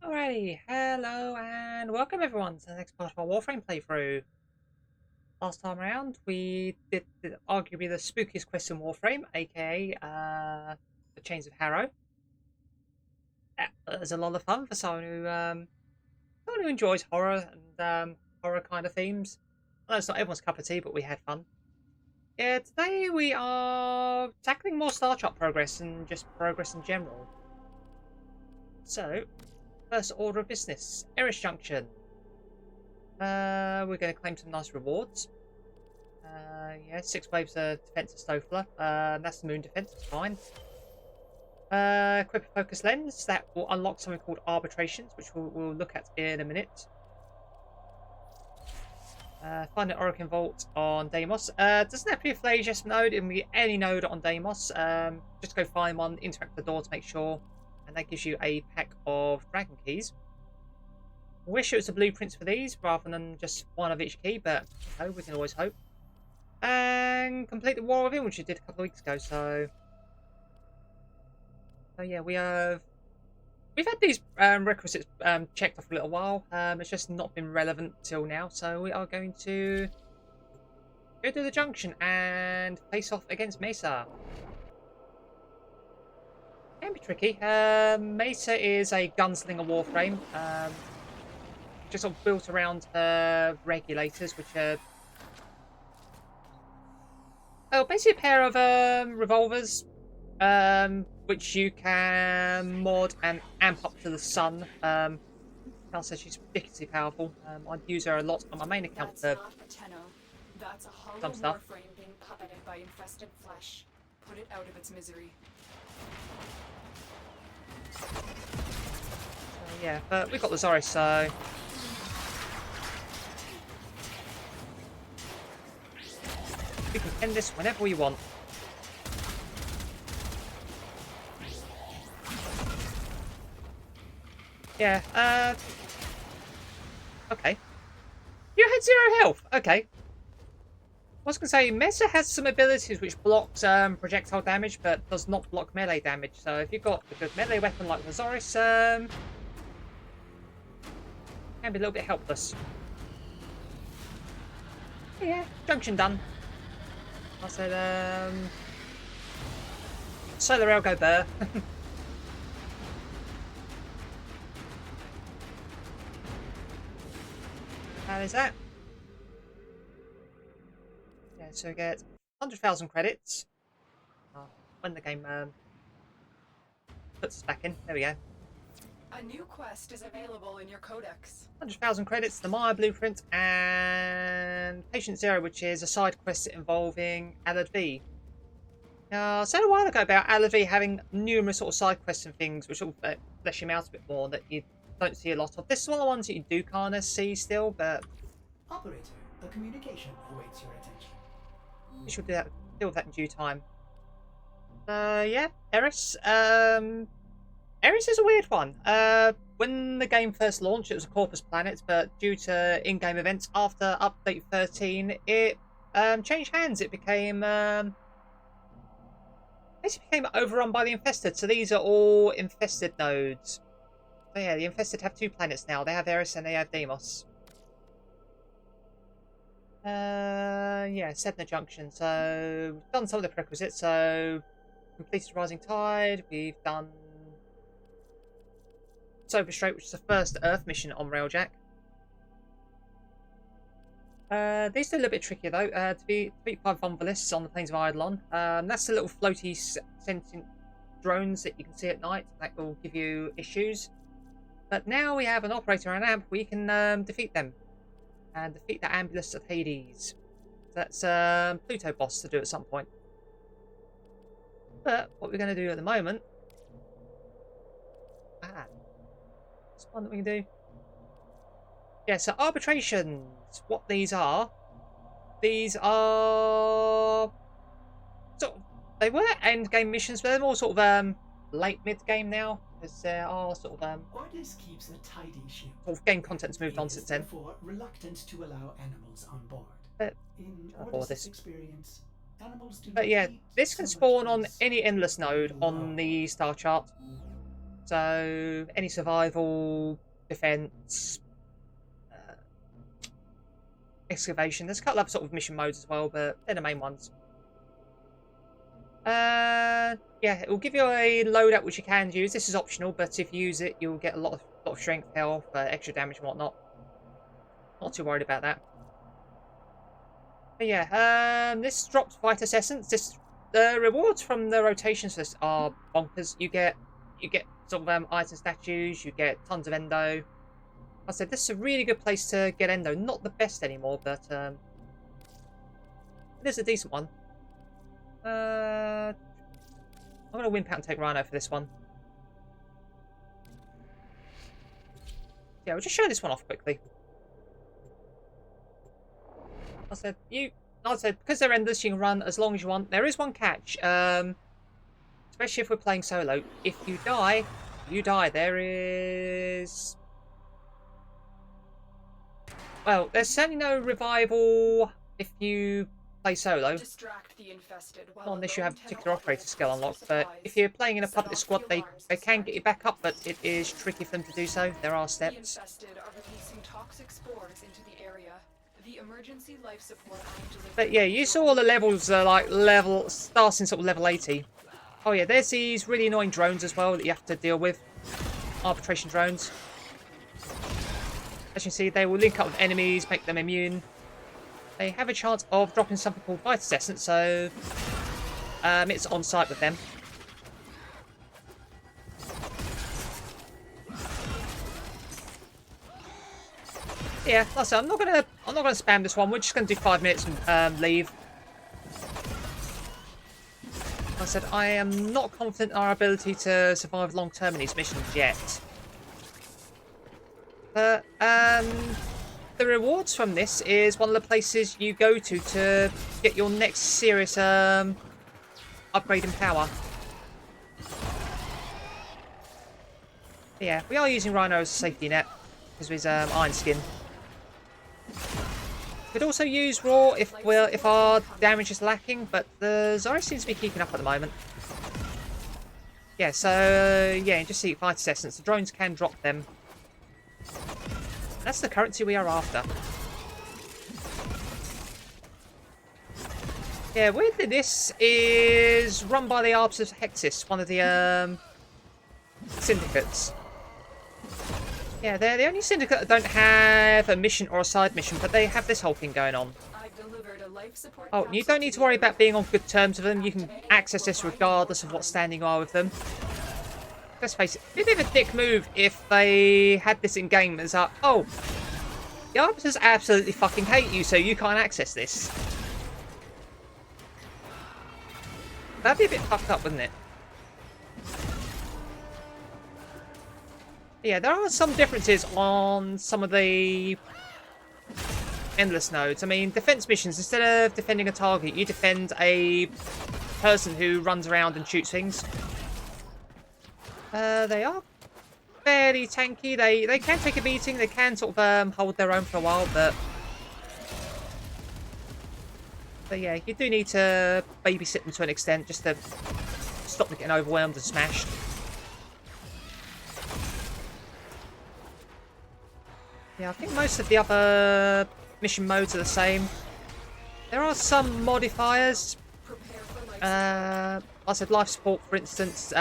Alrighty, hello and welcome everyone to the next part of our Warframe playthrough. Last time around, we did arguably the spookiest quest in Warframe, aka the Chains of Harrow. That was a lot of fun for someone who enjoys horror and horror kind of themes. I know it's not everyone's cup of tea, but we had fun. Yeah, today we are tackling more Starchart progress and just progress in general. So, first order of business, Eris Junction. We're going to claim some nice rewards. Yeah, 6 waves of defense of Stofler. That's the moon defense, it's fine. Equip a focus lens. That will unlock something called Arbitrations, which we'll look at in a minute. Find an Orokin Vault on Deimos. Doesn't have to be a Flagius node, it can be any node on Deimos. Just go find one, interact with the door to make sure, and that gives you a pack of Dragon Keys. Wish it was the blueprints for these rather than just one of each key, but we can always hope. And complete the War Within, which we did a couple of weeks ago. So yeah, we've had these requisites checked off for a little while. It's just not been relevant till now. So we are going to go to the junction and face off against Mesa. Can be tricky. Mesa is a gunslinger Warframe. Just sort of built around regulators, which are basically a pair of revolvers, which you can mod and amp up to the sun. Cal says she's ridiculously powerful. I'd use her a lot on my main account for That's a hollow some stuff. warframe being puppeted by infested flesh. Put it out of its misery. So, yeah, but we've got the Zoris, so we can end this whenever we want. Yeah, okay. You had 0 health. Okay. I was going to say, Mesa has some abilities which blocks projectile damage, but does not block melee damage. So if you've got a good melee weapon like the Zoris, can be a little bit helpless. Yeah, junction done. I said, solar rail go burr. How is that? Yeah, so we get 100,000 credits. When the game puts us back in. There we go. A new quest is available in your codex. 100,000 credits, the Maya Blueprint, and Patient Zero, which is a side quest involving Alad V. I said a while ago about Alad V having numerous sort of side quests and things, which will flesh him out a bit more, that you don't see a lot of. This is one of the ones that you do kind of see still, but Operator, a communication awaits your attention. we should deal with that in due time. Yeah, Eris. Eris is a weird one. When the game first launched, it was a Corpus planet, but due to in-game events after Update 13, it changed hands. It became basically became overrun by the Infested. So these are all Infested nodes. So yeah, the Infested have 2 planets now. They have Eris and they have Deimos. Yeah, Sedna Junction. So we've done some of the prerequisites. So completed Rising Tide. We've done Sober Straight, which is the first Earth mission on Railjack. These are a little bit trickier though. To beat 5 Umbulas on the plains of Eidolon. That's the little floaty sentient drones that you can see at night. That will give you issues. But now we have an operator and amp. We can defeat them and defeat the Ambulus of Hades. That's Pluto boss to do at some point. But what we're going to do at the moment. It's one that we can do. Yeah, so arbitrations. What these are sort of, they were end game missions, but they're more sort of late mid game now, because there are sort of Ordis keeps a tidy ship. sort of game content's moved on It is since then. therefore reluctant to allow animals on board. But In avoid Ordis' this. experience, animals do But not yeah, eat this can so spawn much on as any endless node on love. the star chart. So any survival, defense, excavation. There's a couple of sort of mission modes as well, but they're the main ones. Yeah, it will give you a loadout which you can use. This is optional, but if you use it, you'll get a lot of strength, health, extra damage and whatnot. Not too worried about that. But yeah, this drops Vitus Essence. The rewards from the rotations for this are bonkers. You get sort of item statues. You get tons of endo. Like I said, this is a really good place to get endo. Not the best anymore, but it is a decent one. I'm gonna wimp out and take Rhino for this one. Yeah, we'll just show this one off quickly. I said because they're endless, you can run as long as you want. There is one catch, especially if we're playing solo. If you die, you die. There is, well, there's certainly no revival if you play solo. Distract the infested Not unless you have a particular operator skill unlocked. But if you're playing in a public squad, they can get you back up, but it is tricky for them to do so. There are steps. The infested are releasing toxic spores into the area. The emergency life support But yeah, you saw all the levels like starting sort of level 80. Oh yeah, there's these really annoying drones as well that you have to deal with. Arbitration drones. As you can see, they will link up with enemies, make them immune. They have a chance of dropping something called Vitus Essence, so it's on site with them. Yeah, like I said, I'm not gonna spam this one. We're just gonna do 5 minutes and leave. Like I said, I am not confident in our ability to survive long term in these missions yet. But the rewards from this is one of the places you go to get your next serious upgrade in power. But yeah, we are using Rhino as a safety net because of his iron skin. Could also use Raw if our damage is lacking, but the Zora seems to be keeping up at the moment. Yeah, so yeah, just see Vitus Essence. The drones can drop them. That's the currency we are after. Yeah, weirdly, this is run by the Arbs of Hexis, one of the syndicates. Yeah, they're the only syndicate that don't have a mission or a side mission, but they have this whole thing going on. Oh, you don't need to worry about being on good terms with them. You can access this regardless of what standing you are with them. Let's face it, it'd be a bit of a dick move if they had this in game as oh, the Arbiters absolutely fucking hate you, so you can't access this. That'd be a bit fucked up, wouldn't it? Yeah, there are some differences on some of the endless nodes. I mean, defense missions, instead of defending a target, you defend a person who runs around and shoots things. They are fairly tanky. They can take a beating. They can sort of hold their own for a while, but yeah, you do need to babysit them to an extent just to stop them getting overwhelmed and smashed. Yeah, I think most of the other mission modes are the same. There are some modifiers. I said life support, for instance,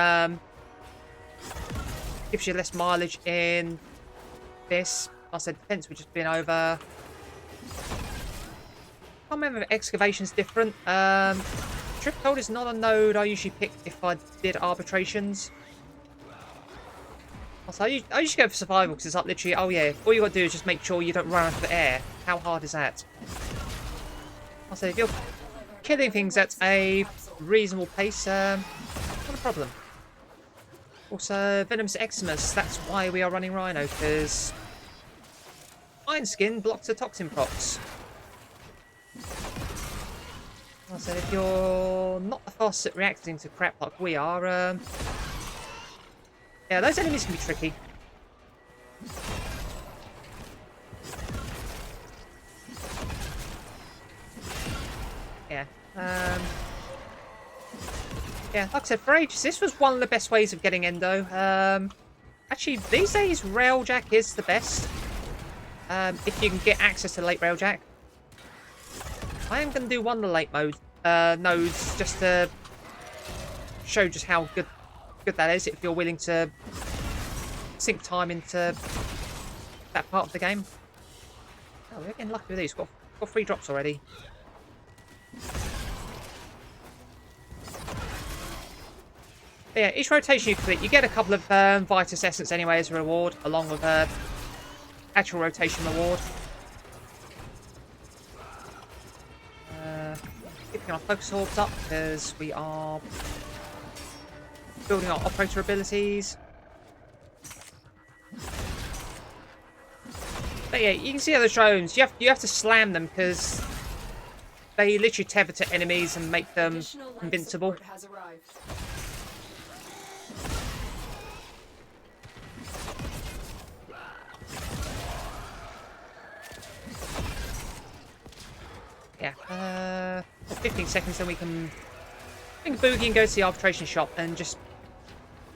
gives you less mileage in this. I said defense, we've just been over. I can't remember if excavation's different. Trip code is not a node I usually pick if I did arbitrations. Also, I usually go for survival because it's like literally, oh yeah, all you got to do is just make sure you don't run out of air. How hard is that? Also, if you're killing things at a reasonable pace, not a problem. Also, Venomous Eczemas, that's why we are running Rhino, because Iron Skin blocks the toxin procs. Also, if you're not the fastest at reacting to crap like we are, yeah, those enemies can be tricky. Yeah. Yeah, like I said, for ages, this was one of the best ways of getting endo. Actually, these days, Railjack is the best. If you can get access to late Railjack. I am going to do one of the late nodes just to show just how good that is if you're willing to sink time into that part of the game. Oh, we're getting lucky with these. Got 3 drops already. But yeah, each rotation you complete, you get a couple of Vitus Essence anyway as a reward, along with actual rotation reward. Keeping our focus orbs up because we are building our operator abilities. But yeah, you can see other drones. You have to slam them because they literally tether to enemies and make them invincible. Yeah, 15 seconds, then we can boogie and go to the arbitration shop and just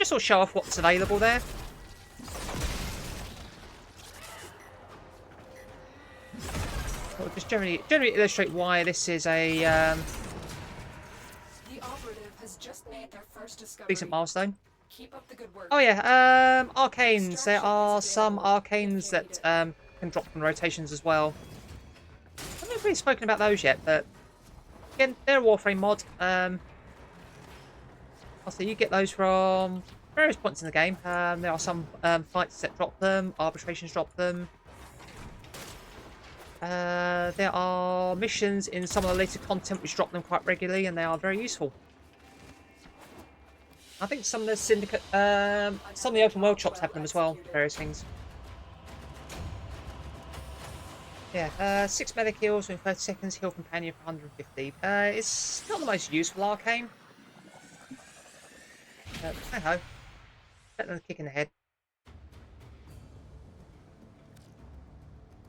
sort of show off what's available there. Or just generally illustrate why this is a The operative has just made their first discovery. decent milestone. Keep up the good work. Oh yeah, arcanes. There are some arcanes that can drop from rotations as well. I haven't really spoken about those yet, but again, they're a Warframe mod. Also, you get those from various points in the game. There are some fights that drop them, arbitrations drop them. There are missions in some of the later content which drop them quite regularly, and they are very useful. I think some of the syndicate, some of the open world shops have them as well, various things. Yeah, 6 medic heals in 30 seconds, heal companion for 150. It's not the most useful arcane. But, hey-ho. Better than a kick in the head.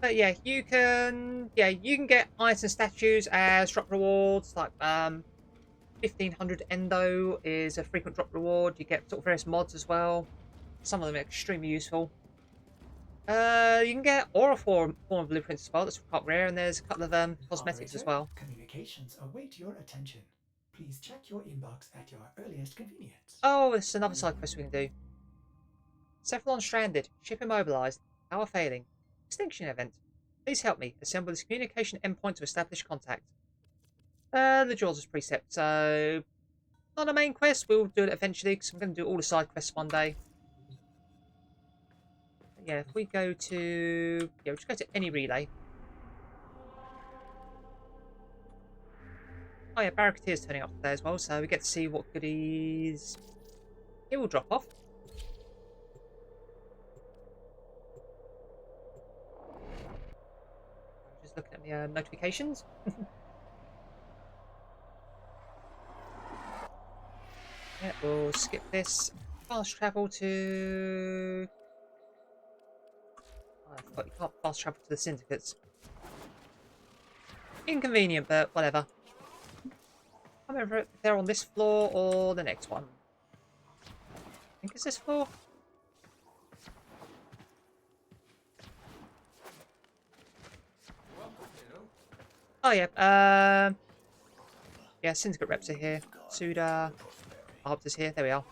But yeah, you can get items and statues as drop rewards, like 1500 endo is a frequent drop reward. You get sort of various mods as well. Some of them are extremely useful. You can get aura form blueprints as well. That's quite rare, and there's a couple of cosmetics as well. Communications await your attention. Please check your inbox at your earliest convenience. Oh, there's another side quest we can do. Cephalon stranded. Ship immobilized. Power failing. Extinction event. Please help me. Assemble this communication endpoint to establish contact. The Jaws' precept. So, not a main quest. We'll do it eventually because I'm going to do all the side quests one day. Yeah, if we go to... Yeah, we'll just go to any relay. Oh yeah, Barricadier's turning up today as well, so we get to see what goodies it will drop off. I'm just looking at the notifications. Yeah, we'll skip this. Fast travel to... Oh, I forgot you can't fast travel to the syndicates. Inconvenient, but whatever. I can't remember if they're on this floor or the next one. I think it's this floor. Oh yeah, yeah, syndicate reps are here. Suda, Arbiter's here. There we are.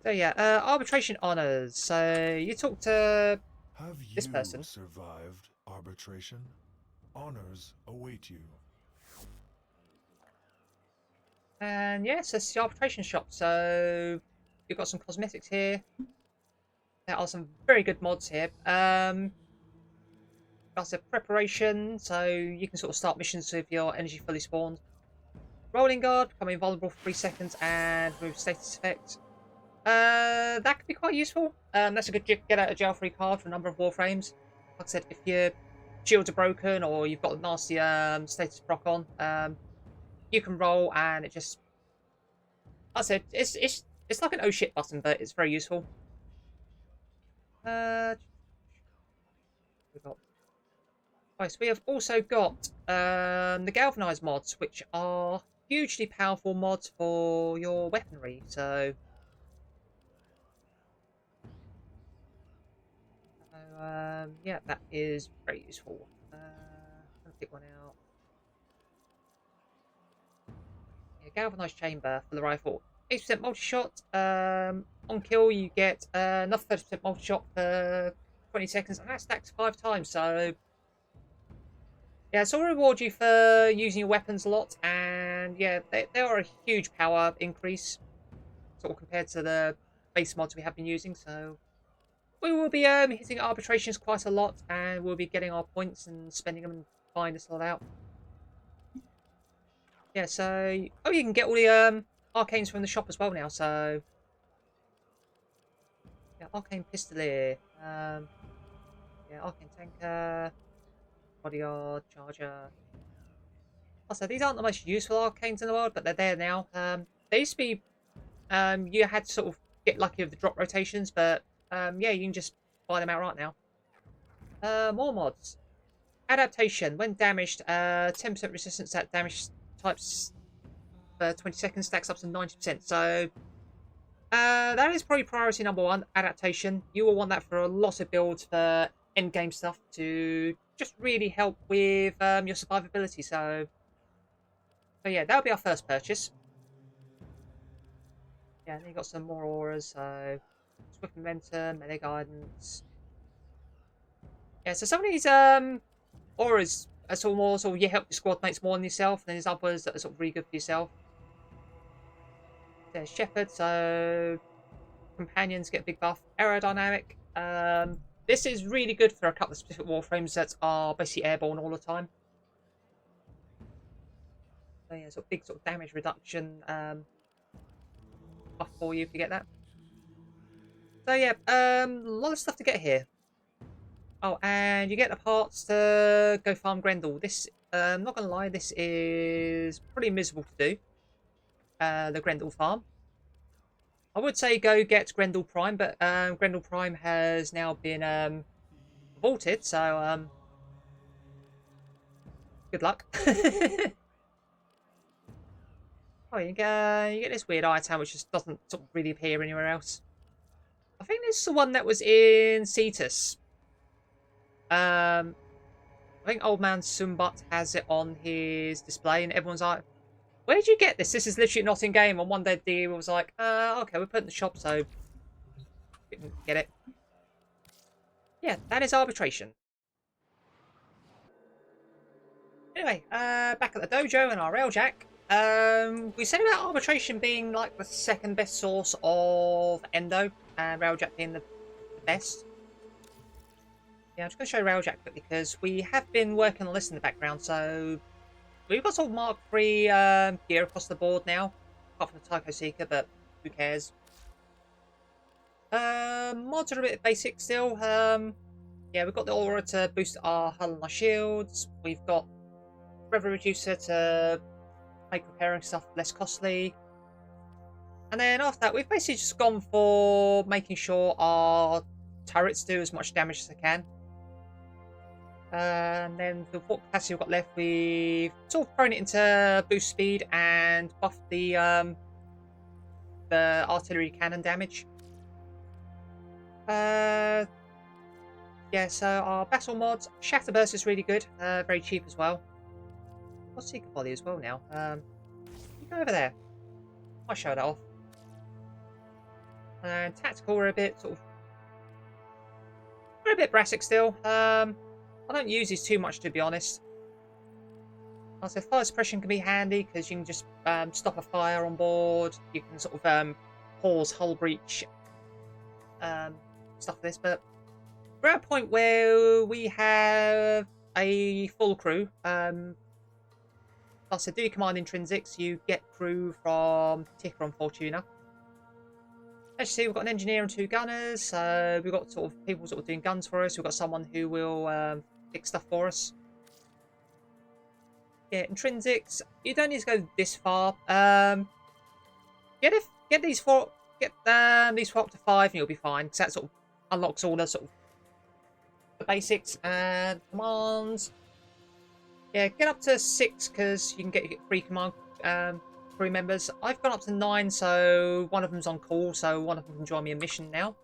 So yeah, arbitration honors. So you talk to this person. Have you survived arbitration? Honors await you. And yes, it's the arbitration shop. So you've got some cosmetics here. There are some very good mods here. That's a preparation, so you can sort of start missions with your energy fully spawned. Rolling guard, become invulnerable for 3 seconds and remove status effect. That could be quite useful. That's a good get out of jail free card for a number of Warframes. Like I said, if your shields are broken or you've got a nasty status proc on, you can roll and it just... Like I said, it's like an oh shit button, but it's very useful. We've got... Right, so we have also got the galvanized mods, which are hugely powerful mod for your weaponry. So, yeah, that is very useful. I'm gonna pick one out. Yeah, galvanized chamber for the rifle. 8% multi-shot. On kill, you get another 30% multi-shot for 20 seconds, and that stacks 5 times. So, yeah, so I'll reward you for using your weapons a lot, and yeah, they are a huge power increase, sort of compared to the base mods we have been using. So we will be hitting arbitrations quite a lot, and we'll be getting our points and spending them and buying this lot out. Yeah, so you can get all the arcanes from the shop as well now. So yeah, arcane pistolier, yeah, arcane tanker, bodyguard, charger. Also, these aren't the most useful arcanes in the world, but they're there now. They used to be you had to sort of get lucky with the drop rotations, but yeah, you can just buy them outright now. More mods. Adaptation. When damaged, 10% resistance at damage types for 20 seconds stacks up to 90%. So that is probably priority number 1, adaptation. You will want that for a lot of builds for endgame stuff to just really help with your survivability. So yeah, that'll be our first purchase. Yeah, and then you got some more auras, so swift momentum, melee guidance. Yeah, so some of these auras are sort of more sort of, you help your squad mates more than yourself, and then there's others that are sort of really good for yourself. There's Shepherd, so companions get a big buff. Aerodynamic. This is really good for a couple of specific warframes that are basically airborne all the time. So yeah, sort of big sort of damage reduction buff for you if you get that. So yeah, a lot of stuff to get here. Oh, and you get the parts to go farm Grendel. This, I'm not gonna lie, this is pretty miserable to do. The Grendel farm. I would say go get Grendel Prime, but Grendel Prime has now been vaulted, so good luck. Oh, you get this weird item which just doesn't sort of really appear anywhere else. I think this is the one that was in Cetus. I think Old Man Sumbat has it on his display, and everyone's like, "Where did you get this? This is literally not in game." And one day the was like, okay, we put it in the shop, so didn't get it." Yeah, that is arbitration. Anyway, back at the dojo and our railjack. We said about arbitration being like the second best source of endo, and railjack being the best. Yeah, I'm just going to show railjack quickly because we have been working on this in the background. So we've got sort of Mark III gear across the board now, apart from the Tycho Seeker, but who cares? Mods are a bit basic still. Yeah, we've got the aura to boost our hull and our shields. We've got Revel Reducer to make repairing stuff less costly. And then after that, we've basically just gone for making sure our turrets do as much damage as they can. And then the what capacity we've got left, we've sort of thrown it into boost speed and buffed the artillery cannon damage. Yeah, so our battle mods, Shatterburst is really good, very cheap as well. What's Seeker Volley as well now? You go over there. I'll show that off. And tactical, we're a bit sort of, we're a bit brassic still. I don't use these too much, to be honest. Also, fire suppression can be handy because you can just stop a fire on board. You can sort of pause hull breach, stuff like this. But we're at a point where we have a full crew. Like I said, do you command intrinsics? You get crew from Ticker and Fortuna. As you see, we've got an engineer and 2 gunners. So we've got sort of people sort of doing guns for us. We've got someone who will fix stuff for us. Yeah, intrinsics. You don't need to go this far. Get these four up to 5, and you'll be fine. Because that sort of unlocks all the sort of the basics and commands. Yeah, get up to 6 because you can get free command crew members. I've gone up to 9, so one of them's on call, so one of them can join me in mission now.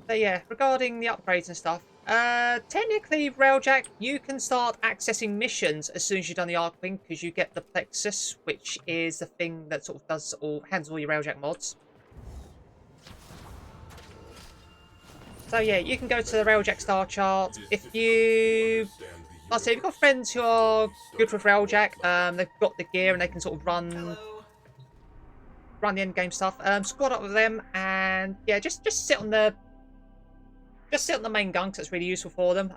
So yeah, regarding the upgrades and stuff, technically, Railjack, you can start accessing missions as soon as you've done the Archwing, because you get the Plexus, which is the thing that sort of does handles all your Railjack mods. So yeah, you can go to the Railjack Starchart. If you, like I say, if you've got friends who are good with Railjack, they've got the gear and they can sort of run the endgame stuff. Squad up with them, and yeah, just sit on the main gun, because that's really useful for them.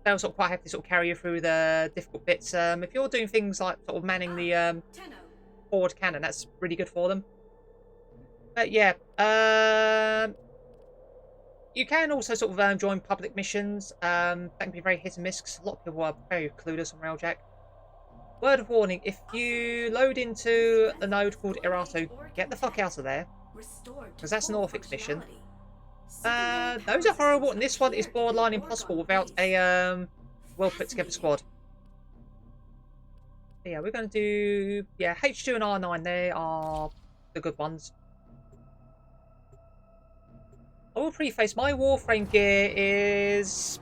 They'll sort of quite have to sort of carry you through the difficult bits. If you're doing things like sort of manning the forward cannon, that's really good for them. But yeah, you can also sort of join public missions. That can be very hit and miss, because a lot of people are very clueless on Railjack. Word of warning, if you load into the node called Erato, get the fuck out of there, because that's an Orphix mission. Those are horrible, and this one is borderline impossible without a well put together squad. But yeah, we're going to do H2 and R9. They are the good ones. I will preface, my Warframe gear is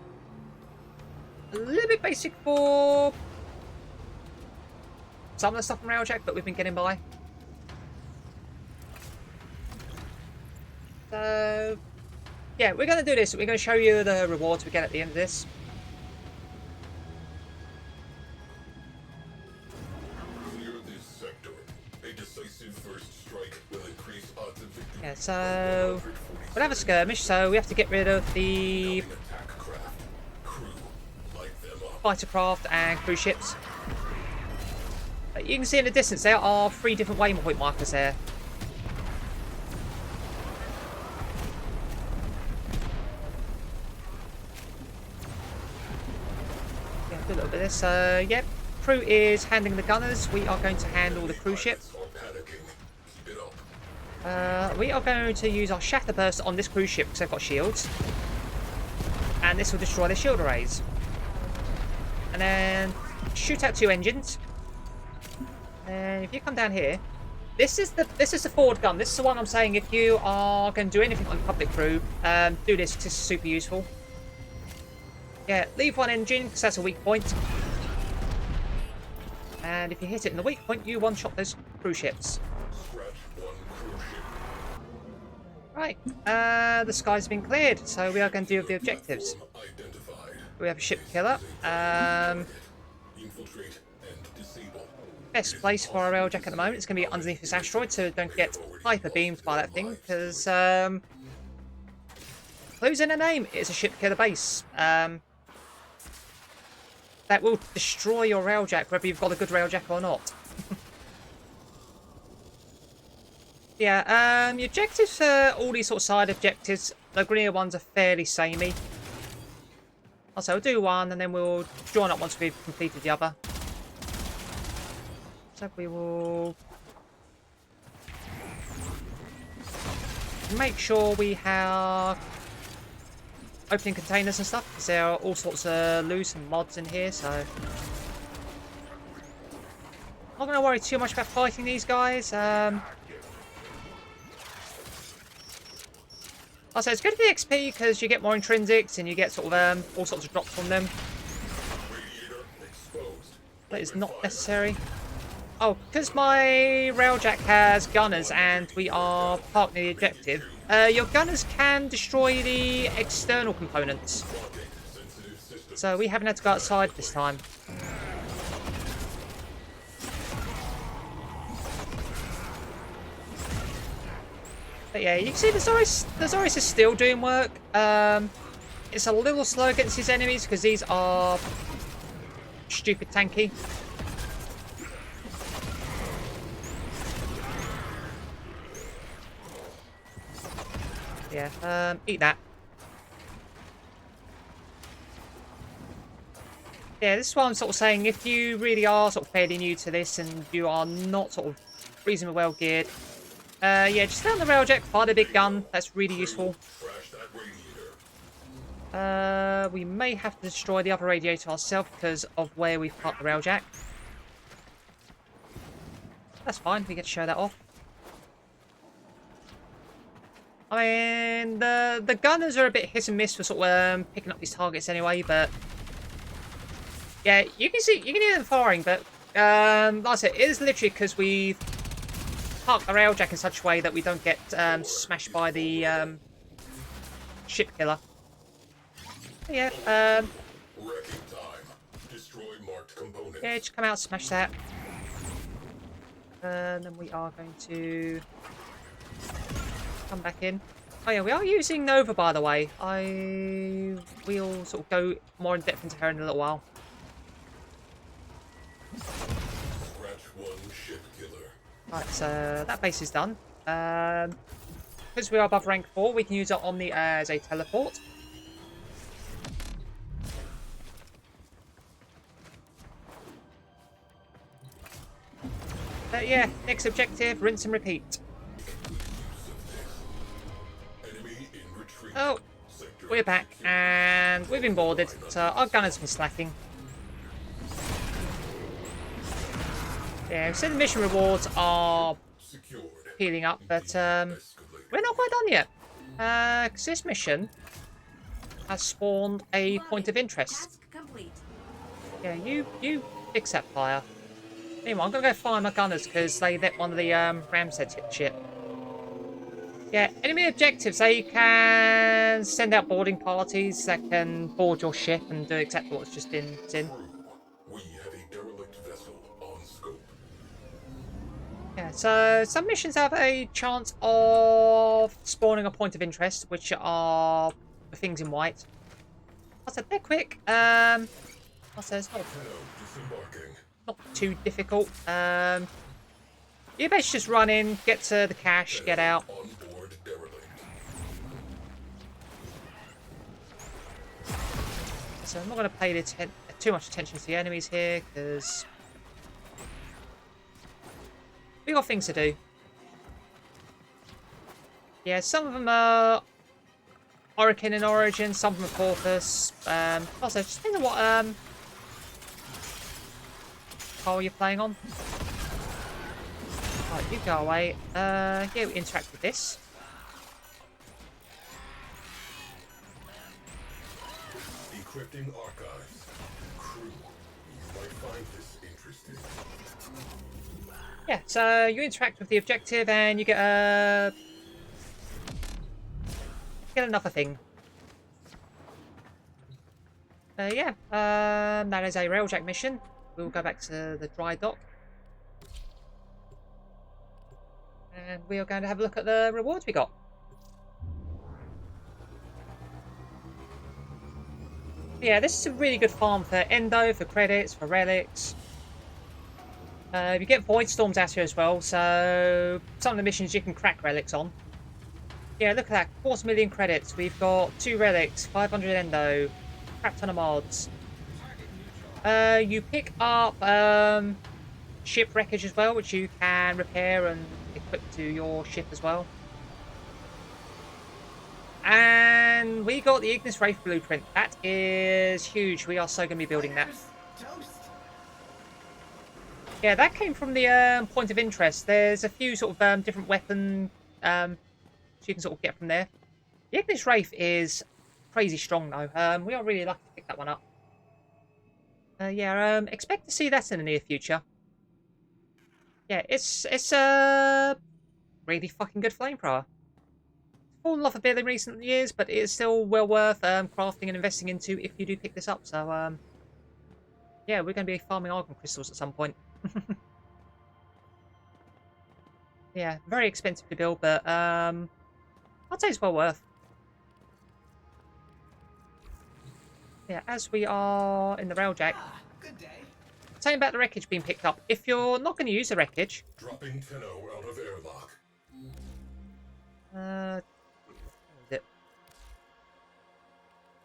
a little bit basic for some of the stuff from Railjack, but we've been getting by. So yeah, we're going to do this. We're going to show you the rewards we get at the end of this. Clear this sector. A decisive first strike will increase odds of victory. Yeah, so we'll have a skirmish, so we have to get rid of the fighter craft and cruise ships. You can see in the distance there are 3 different waypoint markers there. Yeah, do a little bit of this. Yep, crew is handling the gunners. We are going to handle the cruise ship. We are going to use our shatter burst on this cruise ship because they've got shields, and this will destroy their shield arrays. And then shoot out 2 engines. And if you come down here, this is the forward gun. This is the one I'm saying if you are going to do anything on public crew, do this. This is super useful. Yeah, leave 1 engine because that's a weak point. And if you hit it in the weak point, you one-shot those cruise ships. Right, the sky's been cleared, so we are going to do the objectives. We have a ship killer. Best place for our Railjack at the moment is going to be underneath this asteroid, so don't get hyper beamed by that thing, because clues in the name, it's a ship killer base. That will destroy your Railjack, whether you've got a good Railjack or not. Yeah, the objectives are all these sort of side objectives. The greener ones are fairly samey. Also, we'll do one and then we'll join up once we've completed the other. So we will make sure we have opening containers and stuff, because there are all sorts of loot and mods in here, so I'm not going to worry too much about fighting these guys. Also, it's good for the XP because you get more intrinsics and you get sort of all sorts of drops from them. That is not necessary. Oh, because my Railjack has gunners and we are parked near the objective, your gunners can destroy the external components. So we haven't had to go outside this time. But yeah, you can see the Zoris is still doing work. It's a little slow against his enemies because these are stupid tanky. Yeah, eat that. Yeah, this is what I'm sort of saying. If you really are sort of fairly new to this and you are not sort of reasonably well geared, yeah, just stay on the Railjack, fire the big gun. That's really useful. We may have to destroy the other radiator ourselves because of where we've parked the railjack. That's fine, we get to show that off. I mean, the gunners are a bit hit and miss for sort of picking up these targets anyway, but yeah, you can hear them firing, but like I said, it is literally because we've parked the railjack in such a way that we don't get smashed by the ship killer. But yeah, Wrecking time. Destroy marked components. yeah, just come out, smash that. And then we are going to come back in. Oh yeah, we are using Nova, by the way. We'll sort of go more in depth into her in a little while. Scratch one ship killer. Right, so that base is done. Because we are above rank 4, we can use our Omni as a teleport. Yeah, next objective, rinse and repeat. Enemy in retreat. Oh, Sector we're back, and we've been boarded, so our gunner's been slacking. Yeah, so the mission rewards are secured. healing up, but Escalate. we're not quite done yet. Because this mission has spawned a point of interest. Task complete. Yeah, you fix that fire. Anyway, I'm gonna go find my gunners because they let one of the rams hit shit. Yeah, enemy objectives. They can send out boarding parties that can board your ship and do exactly what's just been in. Crew, we have a derelict vessel on scope. Yeah, so some missions have a chance of spawning a point of interest, which are the things in white. I said they're quick. I said it's Now disembarking. not too difficult. You basically just run in, get to the cache, get out. On board derelict. So I'm not going to pay too much attention to the enemies here because we got things to do. Yeah, some of them are Oricon in origin, some of them are Corpus. Also, just depends on what car you're playing on. Right, you go away. Yeah, we interact with this. Decrypting archives. Crew, you might find this interesting. Yeah, so you interact with the objective and you get another thing. Yeah, that is a railjack mission. We'll go back to the dry dock. And we are going to have a look at the rewards we got. Yeah, this is a really good farm for Endo, for credits, for relics. You get Void Storms out here as well, so some of the missions you can crack relics on. Yeah, look at that, 250,000 credits. We've got 2 relics, 500 Endo, crap ton of mods. You pick up ship wreckage as well, which you can repair and equip to your ship as well. And we got the Ignis Wraith blueprint. That is huge. We are so going to be building that. Yeah, that came from the point of interest. There's a few sort of different weapon so you can sort of get from there. The Ignis Wraith is crazy strong though. We are really lucky to pick that one up. Yeah, expect to see that in the near future. Yeah, it's a really fucking good flamethrower. It's fallen off a bit in recent years, but it is still well worth crafting and investing into if you do pick this up. So, yeah, we're going to be farming argon crystals at some point. Yeah, very expensive to build, but I'd say it's well worth. Yeah, as we are in the railjack. Good day. Saying about the wreckage being picked up. If you're not going to use the wreckage, Dropping Tenno out of airlock. what is it?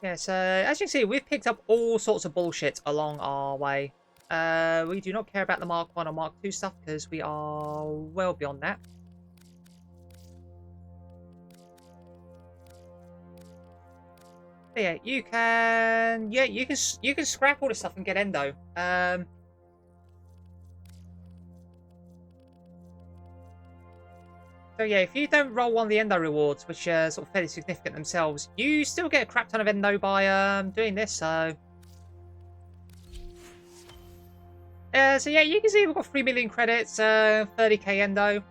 Yeah, so as you can see, we've picked up all sorts of bullshit along our way. We do not care about the Mark 1 or Mark 2 stuff because we are well beyond that. But yeah, you can scrap all this stuff and get endo. So yeah, if you don't roll one of the endo rewards, which are sort of fairly significant themselves, you still get a crap ton of endo by doing this. So yeah, you can see we've got 3 million credits, 30k endo.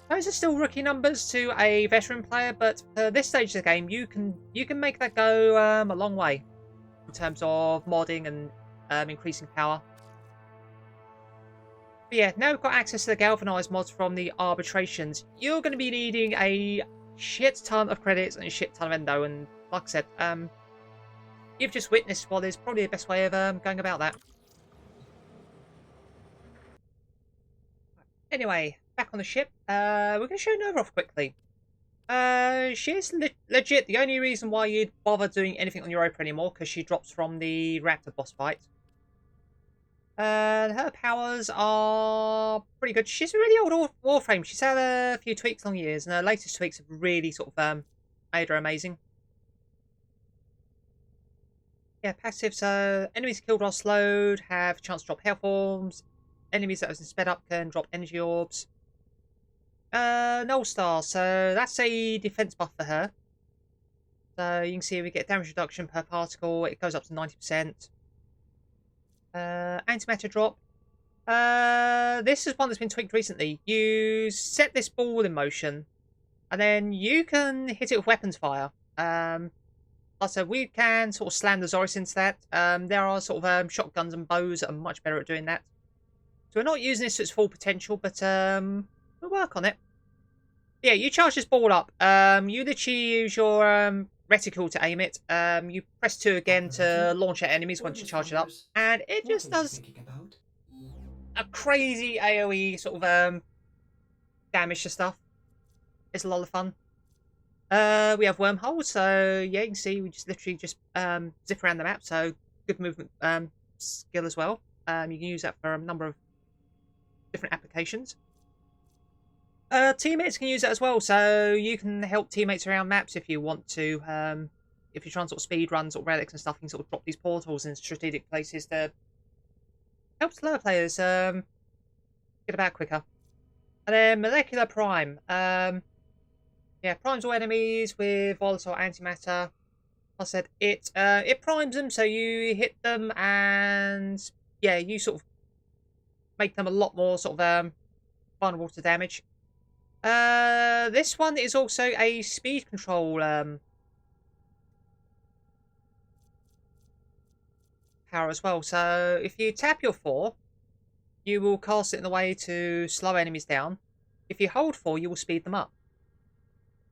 Those are still rookie numbers to a veteran player, but for this stage of the game, you can make that go a long way in terms of modding and increasing power. But yeah, now we've got access to the galvanized mods from the arbitrations. You're going to be needing a shit ton of credits and a shit ton of endo, and like I said, you've just witnessed what is probably the best way of going about that. Anyway, back on the ship, we're going to show Nova off quickly. She's legit the only reason why you'd bother doing anything on Europa anymore, because she drops from the Raptor boss fight. Her powers are pretty good. She's a really old Warframe. She's had a few tweaks along the years, and her latest tweaks have really sort of made her amazing. Yeah, passive. So enemies killed while slowed have a chance to drop health forms. Enemies that have been sped up can drop energy orbs. Null Star. So that's a defense buff for her. So you can see we get damage reduction per particle. It goes up to 90%. Antimatter drop. This is one that's been tweaked recently. You set this ball in motion, and then you can hit it with weapons fire. Also, we can sort of slam the Zoris into that. There are sort of shotguns and bows that are much better at doing that. So we're not using this to its full potential, but we'll work on it. Yeah, you charge this ball up. You literally use your reticle to aim it. You press 2 again to launch at enemies once you charge it up, and it just does a crazy AoE sort of damage to stuff. It's a lot of fun. We have wormholes, so yeah, you can see we just literally just zip around the map. So good movement skill as well. You can use that for a number of different applications. Teammates can use it as well, so you can help teammates around maps if you want to. If you're trying sort of speed runs or relics and stuff, you can sort of drop these portals in strategic places to help slower players get about quicker. And then molecular prime. Yeah, primes all enemies with volatile antimatter. Like I said, it primes them, so you hit them, and yeah, you sort of make them a lot more sort of vulnerable to damage. This one is also a speed control power as well. So if you tap your 4, you will cast it in a way to slow enemies down. If you hold 4, you will speed them up.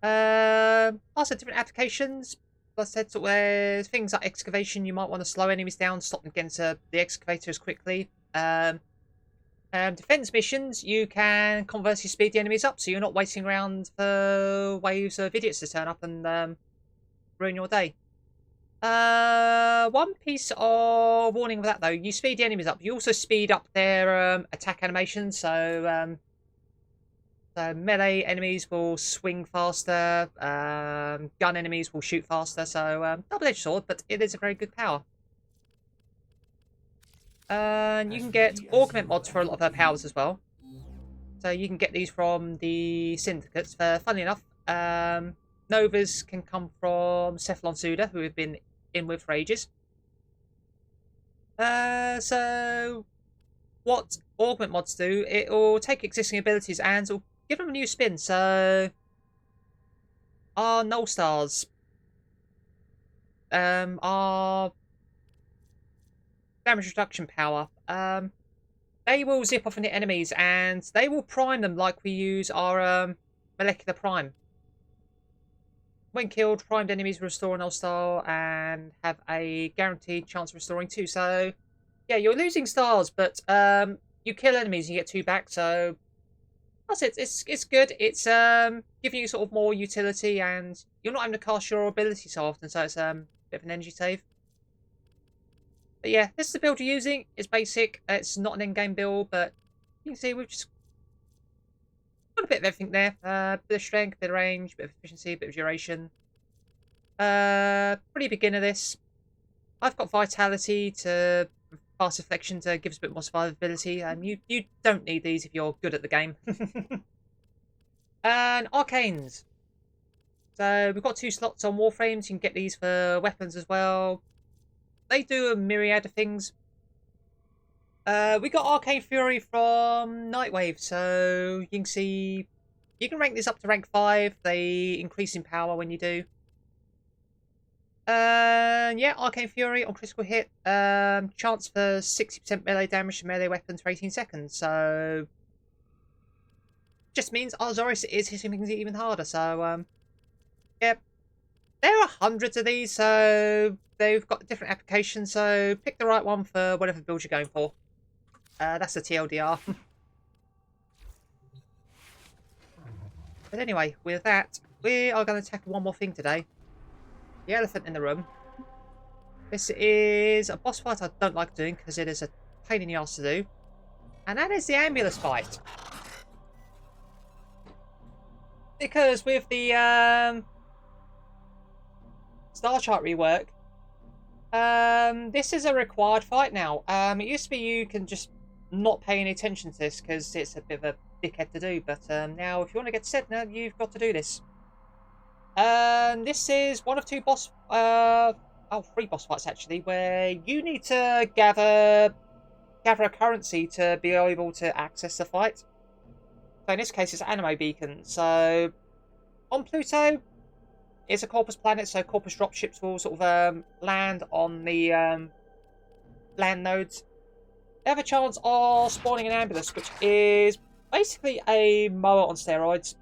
Also different applications. Like I said, sort of, things like excavation, you might want to slow enemies down, stop them getting to the excavator as quickly. Defense missions, you can conversely speed the enemies up, so you're not waiting around for waves of idiots to turn up and ruin your day. One piece of warning with that though, you speed the enemies up, you also speed up their attack animations, so melee enemies will swing faster, gun enemies will shoot faster, so double-edged sword, but it is a very good power. And you can get augment mods for a lot of her powers as well. So you can get these from the syndicates. Funnily enough, Novas can come from Cephalon Suda, who we've been in with for ages. So what augment mods do, it will take existing abilities and it'll give them a new spin. So our null stars are damage reduction power. They will zip off into enemies and they will prime them like we use our molecular prime. When killed, primed enemies restore an all-star and have a guaranteed chance of restoring 2. So yeah, you're losing stars, but you kill enemies and you get 2 back, so that's it. It's good. It's giving you sort of more utility, and you're not having to cast your ability so often, so it's a bit of an energy save. But yeah, this is the build you're using. It's basic. It's not an endgame build, but you can see we've just got a bit of everything there. Bit of strength, bit of range, bit of efficiency, bit of duration. Pretty beginner this. I've got Vitality to Fast Reflection to give us a bit more survivability. You don't need these if you're good at the game. And Arcanes. So we've got 2 slots on Warframes. You can get these for weapons as well. They do a myriad of things. We got Arcane Fury from Nightwave, so you can see you can rank this up to rank 5. They increase in power when you do. Yeah, Arcane Fury on critical hit. Chance for 60% melee damage to melee weapons for 18 seconds. So just means Arzoris is hitting things even harder. So yeah, there are hundreds of these, so they've got different applications. So pick the right one for whatever build you're going for. That's the TLDR. But anyway, with that, we are going to tackle one more thing today. The elephant in the room. This is a boss fight I don't like doing because it is a pain in the ass to do. And that is the Ambulas fight. Because with the Starchart rework, this is a required fight now. It used to be you can just not pay any attention to this because it's a bit of a dickhead to do, but now if you want to get Sedna, you've got to do this. This is one of 2 boss 3 boss fights actually, where you need to gather a currency to be able to access the fight. So in this case it's animo beacon. So on Pluto, it's a Corpus planet, so Corpus dropships will sort of land on the land nodes. They have a chance of spawning an Ambulus, which is basically a mower on steroids.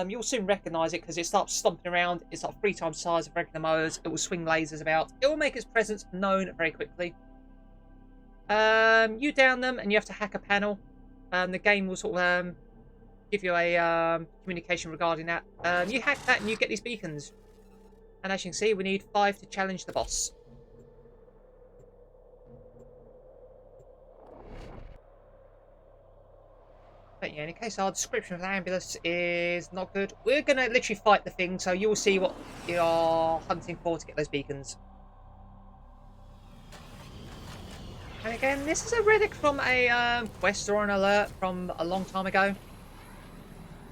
You'll soon recognise it because it starts stomping around. It's like 3 times the size of regular mowers. It will swing lasers about. It will make its presence known very quickly. You down them and you have to hack a panel. The game will sort of give you a communication regarding that. You hack that and you get these beacons. And as you can see, we need 5 to challenge the boss. But yeah, in case our description of the Ambulance is not good, we're going to literally fight the thing, so you will see what you're hunting for to get those beacons. And again, this is a relic from a quest or an alert from a long time ago.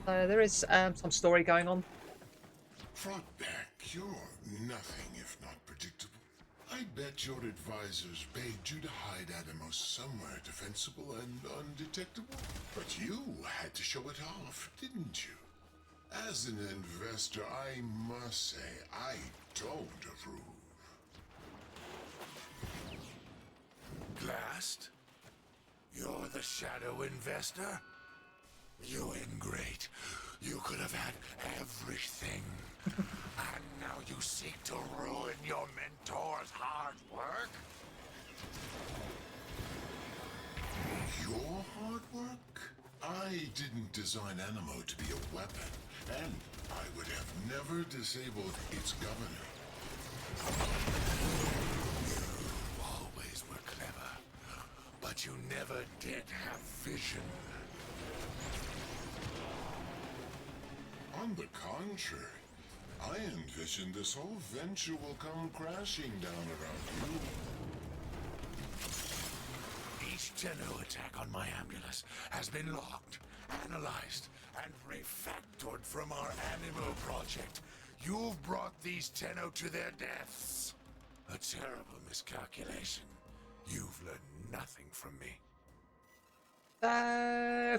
So there is some story going on. Frontback, you're nothing if not predictable. I bet your advisors begged you to hide Atomos somewhere defensible and undetectable. But you had to show it off, didn't you? As an investor, I must say, I don't approve. Blast? You're the shadow investor? You ingrate. You could have had everything. And now you seek to ruin your mentor's hard work? Your hard work? I didn't design Animo to be a weapon, and I would have never disabled its governor. You always were clever, but you never did have vision. On the contrary, I envision this whole venture will come crashing down around you. Each Tenno attack on my Ambulas has been logged, analyzed, and refactored from our Animo project. You've brought these Tenno to their deaths. A terrible miscalculation. You've learned nothing from me.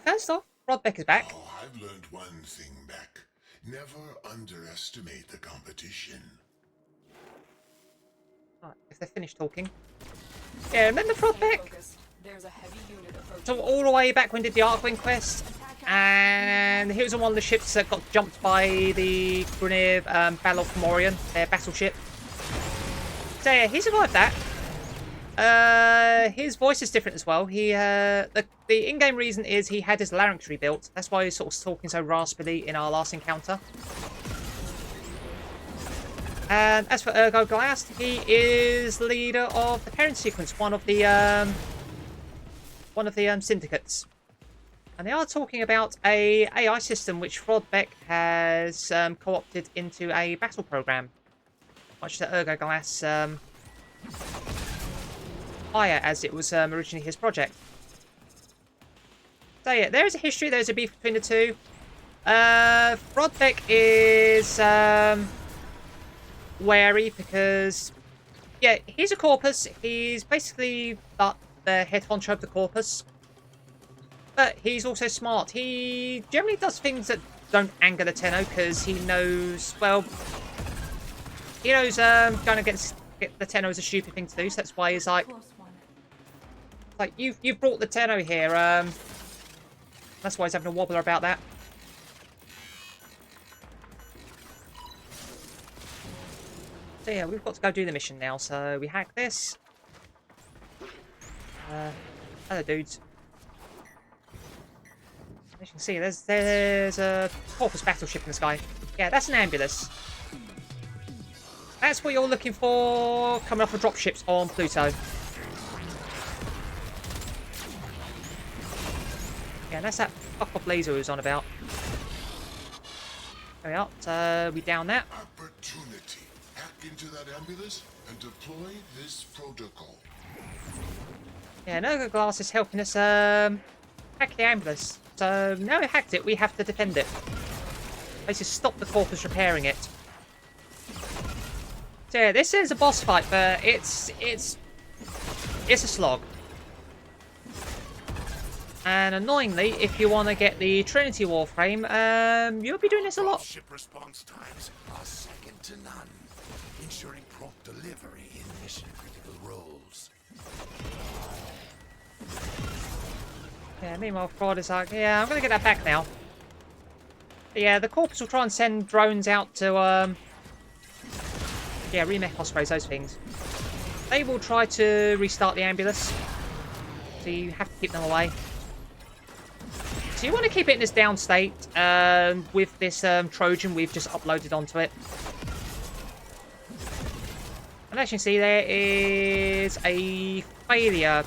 First off, Rodbeck is back. Oh, I've learned one thing back. Never underestimate the competition. Right, if they're finished talking. Yeah, remember Rodbeck? There's a heavy unit approaching. So all the way back when we did the Arkwing quest, and he was on one of the ships that got jumped by the Grunier Battle of Morion, their battleship. So yeah, he survived that. His voice is different as well. He the in-game reason is he had his larynx rebuilt. That's why he's sort of talking so raspily in our last encounter. And as for Ergo Glass, he is the leader of the parent sequence, one of the syndicates. And they are talking about a AI system which Rodbeck has co-opted into a battle program. much the Ergo Glass higher, as it was originally his project. So yeah, there is a history, there's a beef between the two. Frodbeck is wary because, yeah, he's a corpus. He's basically the head honcho of the corpus. But he's also smart. He generally does things that don't anger the Tenno because he knows, well, going against the Tenno is a stupid thing to do. So that's why he's like you've brought the Tenno here. That's why he's having a wobbler about that. So yeah, we've got to go do the mission now. So we hack this. Hello, dudes. As you can see, there's a Corpus battleship in the sky. Yeah, that's an Ambulus. That's what you're looking for coming off of dropships on Pluto. Yeah, that's that fuck-off laser who's on about. There we are. So we down that. Opportunity. Hack into that Ambulus and deploy this protocol. Yeah, Ergo Glass is helping us hack the Ambulus. So now we hacked it, we have to defend it. Basically stop the Corpus repairing it. So yeah, this is a boss fight, but it's a slog. And annoyingly, if you want to get the Trinity Warframe, you'll be doing this a lot. Ship response times are second to none, ensuring prompt delivery in mission-critical roles. Yeah, meanwhile, Fraud is like, yeah, I'm going to get that back now. But yeah, the Corpus will try and send drones out to, yeah, remech Ospreys, those things. They will try to restart the Ambulus. So you have to keep them away. So you want to keep it in this down state with this Trojan we've just uploaded onto it. And as you can see, there is a failure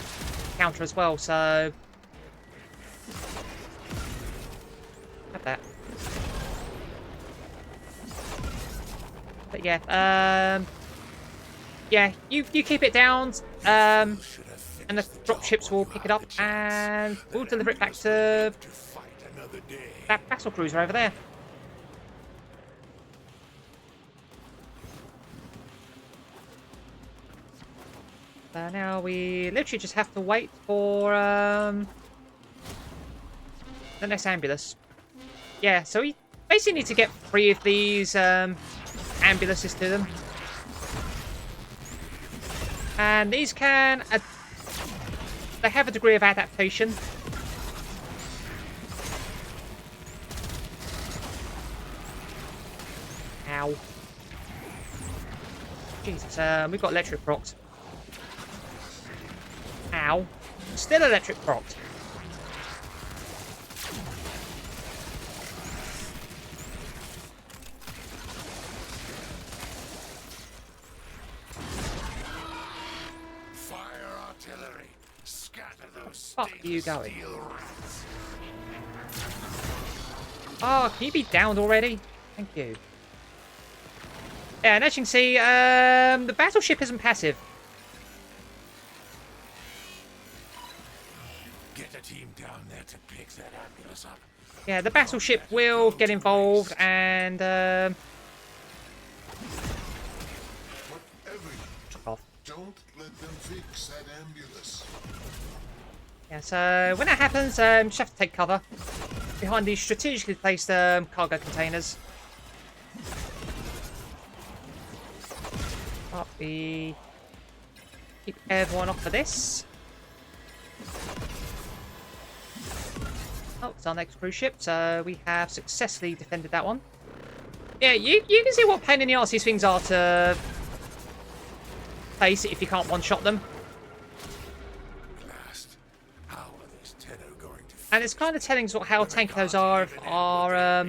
counter as well, so have that. But yeah, yeah, you keep it down, and the dropships will pick it up, and we'll deliver it back to that battle cruiser over there. So now we literally just have to wait for the next Ambulus. Yeah, so we basically need to get 3 of these Ambuluses to them. And these can... they have a degree of adaptation. Ow. Jesus, we've got electric procs. Ow. Still electric procs. Fuck are you going? Oh, can you be downed already? Thank you. Yeah, and as you can see, the battleship isn't passive. Get a team down there to pick that Ambulus up. Yeah, the battleship will get involved and Whatever you off. don't let them fix that Ambulus. Yeah, so when that happens, just have to take cover behind these strategically placed cargo containers. But we keep everyone off of this. Oh, it's our next cruise ship, so we have successfully defended that one. Yeah, you can see what pain in the arse these things are to face if you can't one-shot them. And it's kind of telling us how tanky those are if our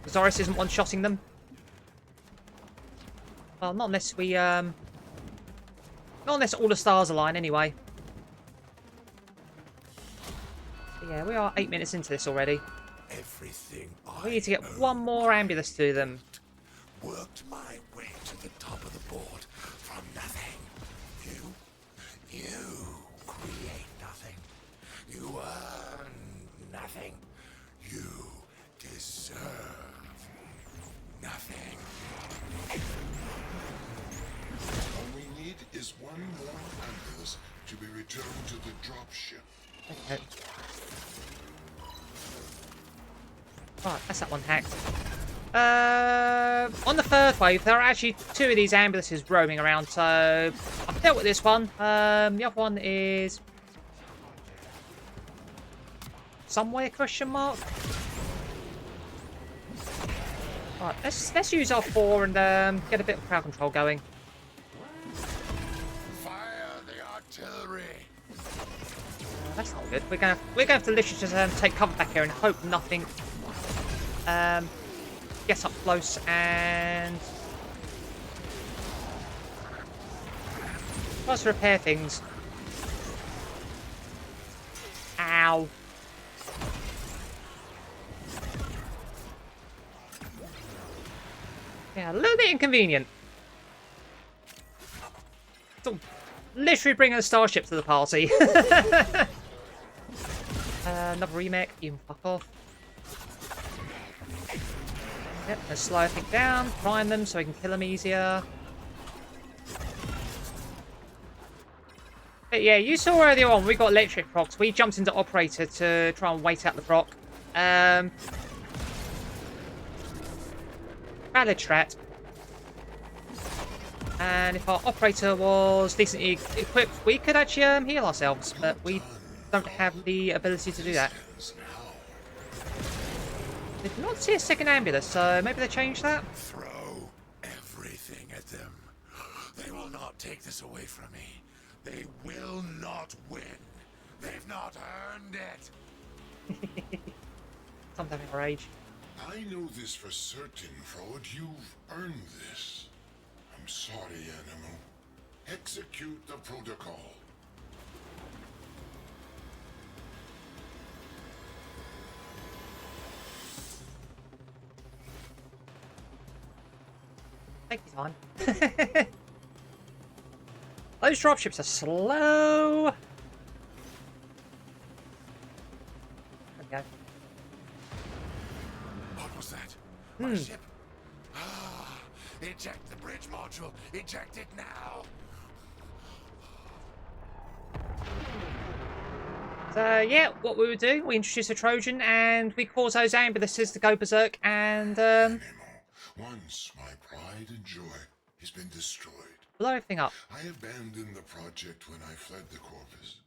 Zoris isn't one-shotting them. Well, not unless we not unless all the stars align anyway. But yeah, we are 8 minutes into this already. Everything We need to get one more Ambulus to them. worked my way to the top of the board from nothing. You create nothing. You earn nothing. You deserve nothing. All we need is one more Ambulus to be returned to the dropship. Okay. Right, that's that one hacked. On the third wave, there are actually 2 of these ambulances roaming around, so I've dealt with this one. The other one is somewhere, question mark. Right, let's use our 4 and get a bit of crowd control going. Fire the artillery. That's not good. We're gonna have to literally just take cover back here and hope nothing gets up close and tries to repair things. Ow. Yeah, a little bit inconvenient. So, literally bringing a starship to the party. Another remake. You can fuck off. Yep, let's slow everything down, prime them so we can kill them easier. But yeah, you saw earlier on, we got electric procs. We jumped into operator to try and wait out the proc. Valid strat. And if our operator was decently equipped, we could actually heal ourselves, but we don't have the ability to do that. Did not see a second ambulance, so maybe they changed that? Throw everything at them. They will not take this away from me. They will not win. They've not earned it. Someone's having a rage. I know this for certain, Frode. You've earned this. I'm sorry, Animal. Execute the protocol. Take your time. Those dropships are slow. There we go. What was that? My ship? Ah, eject the bridge module. Eject it now. So yeah, what we would do, we introduce a Trojan and we cause those ambulances to go berserk and Animal. Once my pride and joy has been destroyed. blow everything up. I abandoned the project when I fled the Corpus.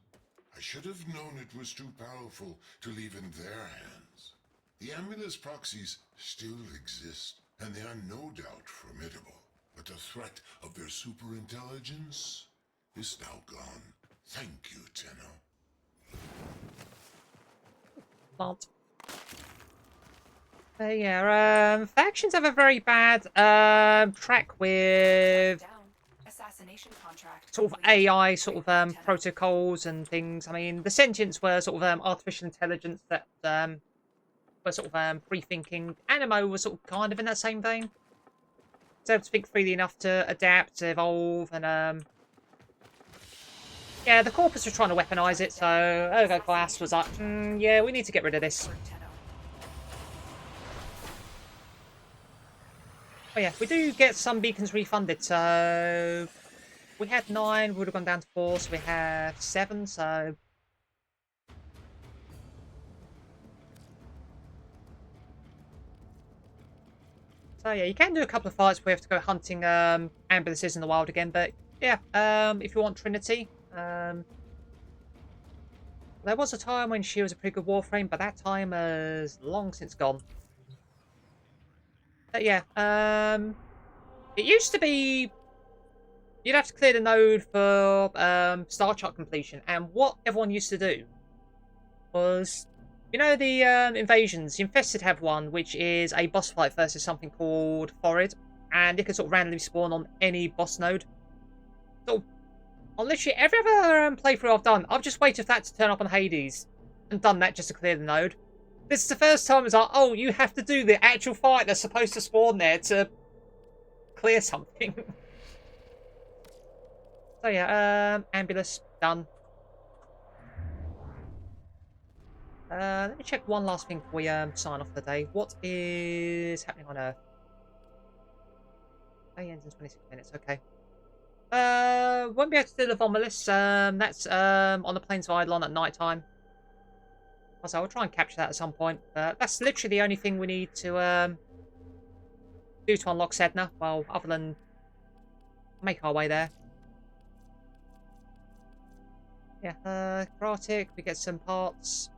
I should have known it was too powerful to leave in their hands. The Ambulas proxies still exist, and they are no doubt formidable. But the threat of their superintelligence is now gone. Thank you, Tenno. Plant. Yeah, factions have a very bad track with Down. Assassination contract. sort of AI sort of protocols and things. I mean, the sentients were sort of artificial intelligence that were sort of free thinking. Animo was sort of kind of in that same vein. So able to think freely enough to adapt, to evolve, and yeah, the Corpus were trying to weaponize it. So Ergo Glass was like, yeah, we need to get rid of this. Oh yeah, we do get some beacons refunded, so we had 9, we would have gone down to 4, so we have 7, so yeah, you can do a couple of fights where we have to go hunting ambulances in the wild again, but yeah, if you want Trinity, there was a time when she was a pretty good Warframe, but that time is long since gone. But yeah, it used to be you'd have to clear the node for Starchart completion, and what everyone used to do was, you know, the invasions. The Infested have one, which is a boss fight versus something called Forid, and it can sort of randomly spawn on any boss node. So, on literally every other playthrough I've done, I've just waited for that to turn up on Hades, and done that just to clear the node. This is the first time it's like, oh, you have to do the actual fight that's supposed to spawn there to clear something. So yeah, Ambulance done. Let me check one last thing before we sign off the day. What is happening on Earth? Day ends in 26 minutes. Okay. Won't be able to do the Ambulas. That's on the plains of Eidolon at night time. So I'll try and capture that at some point. That's literally the only thing we need to do to unlock Sedna. Well, other than make our way there. Yeah, Kratic, we get some parts.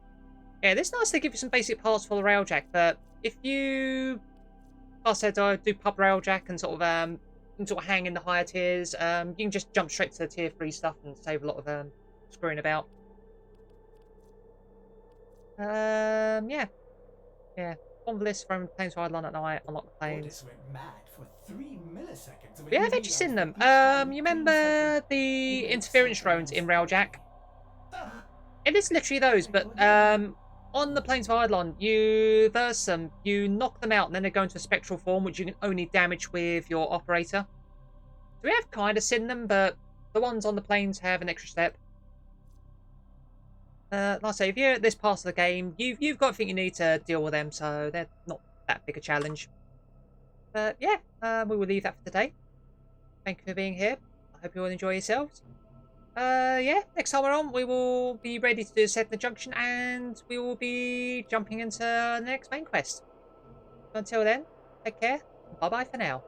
Yeah, it's nice they give you some basic parts for the railjack, but if you, like I said, do pub railjack and sort of hang in the higher tiers, you can just jump straight to the tier 3 stuff and save a lot of screwing about. Yeah. Convalesce from planes to Eidolon at night, unlock the planes. Orders went mad for 3 milliseconds. and Yeah, I've we actually seen them. realized You each time remember 3 the seconds, interference drones in Railjack? It is literally those, but on the planes of Eidolon, you verse them, you knock them out, and then they go into a spectral form, which you can only damage with your operator. So we have kind of seen them, but the ones on the planes have an extra step. Like I say, if you're at this part of the game, you've got everything you need to deal with them, so they're not that big a challenge. But yeah, we will leave that for today. Thank you for being here. I hope you all enjoy yourselves. Yeah, next time we're on, we will be ready to do Sedna Junction, and we will be jumping into the next main quest. Until then, take care. Bye-bye for now.